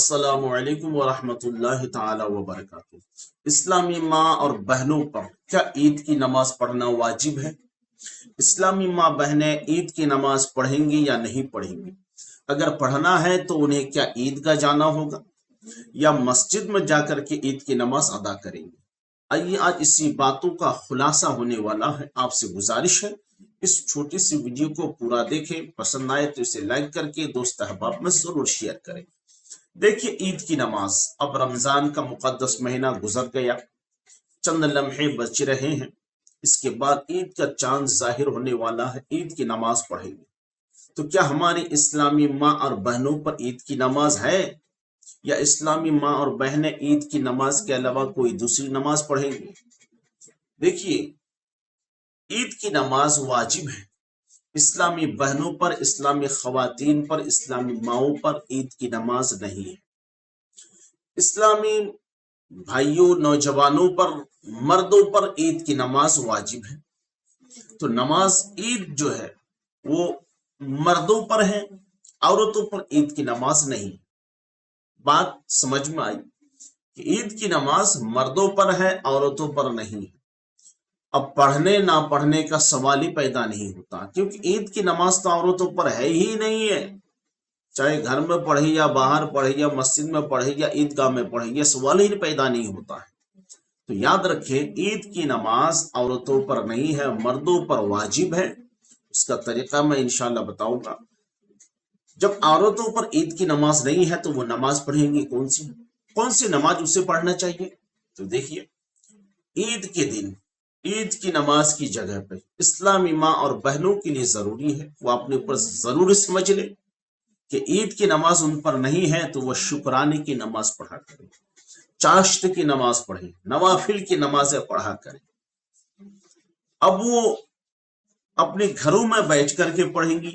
السلام علیکم ورحمۃ اللہ تعالی وبرکاتہ۔ اسلامی ماں اور بہنوں پر کیا عید کی نماز پڑھنا واجب ہے؟ اسلامی ماں بہنیں عید کی نماز پڑھیں گی یا نہیں پڑھیں گی؟ اگر پڑھنا ہے تو انہیں کیا عید گاہ جانا ہوگا یا مسجد میں جا کر کے عید کی نماز ادا کریں گے؟ آئیے آج اسی باتوں کا خلاصہ ہونے والا ہے۔ آپ سے گزارش ہے اس چھوٹی سی ویڈیو کو پورا دیکھیں، پسند آئے تو اسے لائک کر کے دوست احباب میں ضرور شیئر کریں۔ دیکھیے، عید کی نماز، اب رمضان کا مقدس مہینہ گزر گیا، چند لمحے بچ رہے ہیں، اس کے بعد عید کا چاند ظاہر ہونے والا ہے، عید کی نماز پڑھیں گے۔ تو کیا ہماری اسلامی ماں اور بہنوں پر عید کی نماز ہے یا اسلامی ماں اور بہنیں عید کی نماز کے علاوہ کوئی دوسری نماز پڑھیں گی؟ دیکھیے، عید کی نماز واجب ہے۔ اسلامی بہنوں پر، اسلامی خواتین پر، اسلامی ماؤں پر عید کی نماز نہیں ہے۔ اسلامی بھائیوں، نوجوانوں پر، مردوں پر عید کی نماز واجب ہے۔ تو نماز عید جو ہے وہ مردوں پر ہے، عورتوں پر عید کی نماز نہیں۔ بات سمجھ میں آئی کہ عید کی نماز مردوں پر ہے، عورتوں پر نہیں ہے۔ اب پڑھنے نہ پڑھنے کا سوال ہی پیدا نہیں ہوتا، کیونکہ عید کی نماز تو عورتوں پر ہے ہی نہیں ہے، چاہے گھر میں پڑھے یا باہر پڑھے یا مسجد میں پڑھے یا عیدگاہ میں پڑھے، یہ سوال ہی پیدا نہیں ہوتا ہے۔ تو یاد رکھیں، عید کی نماز عورتوں پر نہیں ہے، مردوں پر واجب ہے۔ اس کا طریقہ میں انشاءاللہ بتاؤں گا۔ جب عورتوں پر عید کی نماز نہیں ہے تو وہ نماز پڑھیں گی کون سی نماز اسے پڑھنا چاہیے؟ تو دیکھیے، عید کے دن عید کی نماز کی جگہ پہ اسلامی ماں اور بہنوں کے لیے ضروری ہے وہ اپنے اوپر ضرور سمجھ لے کہ عید کی نماز ان پر نہیں ہے تو وہ شکرانے کی نماز پڑھا کریں، چاشت کی نماز پڑھیں، نوافل کی نمازیں پڑھا کریں۔ اب وہ اپنے گھروں میں بیٹھ کر کے پڑھیں گی،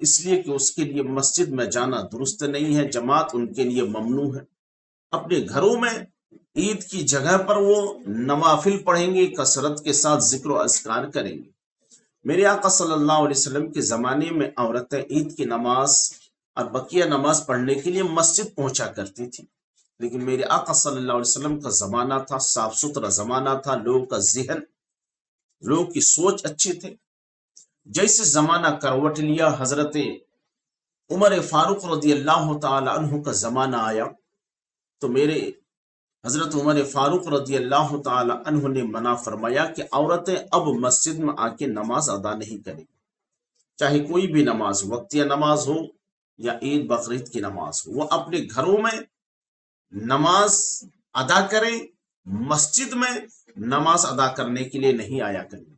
اس لیے کہ اس کے لیے مسجد میں جانا درست نہیں ہے، جماعت ان کے لیے ممنوع ہے۔ اپنے گھروں میں عید کی جگہ پر وہ نوافل پڑھیں گے، کثرت کے ساتھ ذکر و اذکار کریں گے۔ میرے آقا صلی اللہ علیہ وسلم کے زمانے میں عورتیں عید کی نماز اور بقیہ نماز پڑھنے کے لیے مسجد پہنچا کرتی تھی، لیکن میرے آقا صلی اللہ علیہ وسلم کا زمانہ تھا، صاف ستھرا زمانہ تھا، لوگوں کا ذہن، لوگوں کی سوچ اچھی تھے۔ جیسے زمانہ کروٹ لیا، حضرت عمر فاروق رضی اللہ تعالی عنہ کا زمانہ آیا تو میرے حضرت عمر فاروق رضی اللہ تعالی عنہ نے منع فرمایا کہ عورتیں اب مسجد میں آ کے نماز ادا نہیں کریں، چاہے کوئی بھی نماز، وقتیہ نماز ہو یا عید بقرعید کی نماز ہو، وہ اپنے گھروں میں نماز ادا کریں، مسجد میں نماز ادا کرنے کے لیے نہیں آیا کریں۔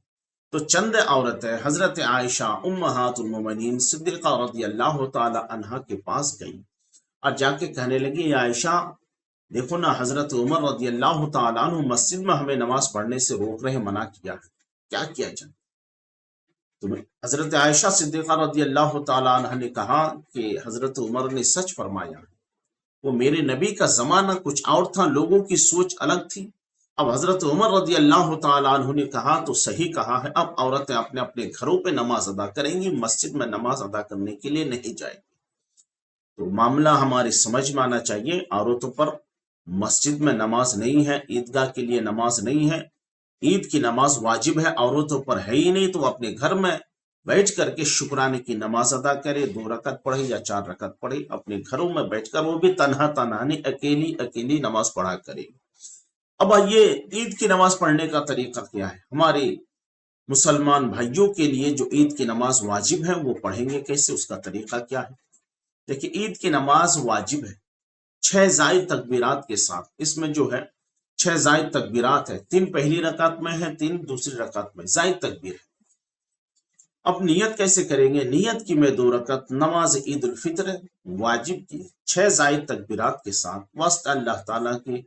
تو چند عورتیں حضرت عائشہ امہات المومنین صدیقہ رضی اللہ تعالی عنہ کے پاس گئی اور جا کے کہنے لگی، یا عائشہ دیکھو نا، حضرت عمر رضی اللہ تعالیٰ عنہ مسجد میں ہمیں نماز پڑھنے سے روک رہے، منع کیا ہے، کیا کیا جائے؟ تو حضرت عائشہ صدیقہ رضی اللہ تعالیٰ عنہ نے کہا کہ حضرت عمر نے سچ فرمایا، وہ میرے نبی کا زمانہ کچھ اور تھا، لوگوں کی سوچ الگ تھی۔ اب حضرت عمر رضی اللہ تعالیٰ عنہ نے کہا تو صحیح کہا ہے، اب عورتیں اپنے اپنے گھروں پہ نماز ادا کریں گی، مسجد میں نماز ادا کرنے کے لیے نہیں جائیں گی۔ تو معاملہ ہماری سمجھ میں آنا چاہیے، عورتوں پر مسجد میں نماز نہیں ہے، عیدگاہ کے لیے نماز نہیں ہے، عید کی نماز واجب ہے، عورتوں پر ہے ہی نہیں، تو وہ اپنے گھر میں بیٹھ کر کے شکرانے کی نماز ادا کرے، 2 رکعت پڑھے یا 4 رکعت پڑھے، اپنے گھروں میں بیٹھ کر، وہ بھی تنہا تنہا نہیں، اکیلی نماز پڑھا کرے۔ اب یہ عید کی نماز پڑھنے کا طریقہ کیا ہے؟ ہمارے مسلمان بھائیوں کے لیے جو عید کی نماز واجب ہے وہ پڑھیں گے کیسے، اس کا طریقہ کیا ہے؟ دیکھیے، عید کی نماز واجب ہے 6 زائد تکبیرات کے ساتھ۔ اس میں جو ہے 6 زائد تکبیرات ہے، 3 پہلی رکعت میں ہے، 3 دوسری رکعت میں، زائد تکبیر ہے۔ اب نیت کیسے کریں گے؟ نیت کی میں 2 رکعت نماز عید الفطر واجب کی 6 زائد تکبیرات کے ساتھ واسطہ اللہ تعالیٰ کے،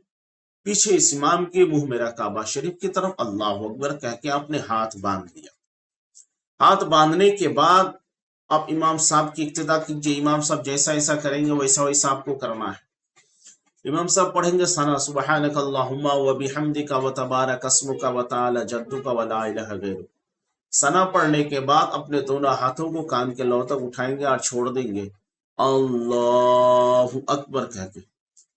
پیچھے اس امام کے منہ میرا کعبہ شریف کی طرف اللہ اکبر کہہ کے آپ نے ہاتھ باندھ لیا۔ ہاتھ باندھنے کے بعد آپ امام صاحب کی اقتدا کیجیے، امام صاحب جیسا ایسا کریں گے ویسا ویسا آپ کو کرنا ہے۔ امام صاحب پڑھیں گے ثنا سبحانک اللہم وبحمدک وتبارک اسمک وتعالی جدک ولا الہ غیرک۔ ثنا پڑھنے کے بعد اپنے دونوں ہاتھوں کو کان کے لو تک اٹھائیں گے اور چھوڑ دیں گے، اللہ اکبر کہہ کے۔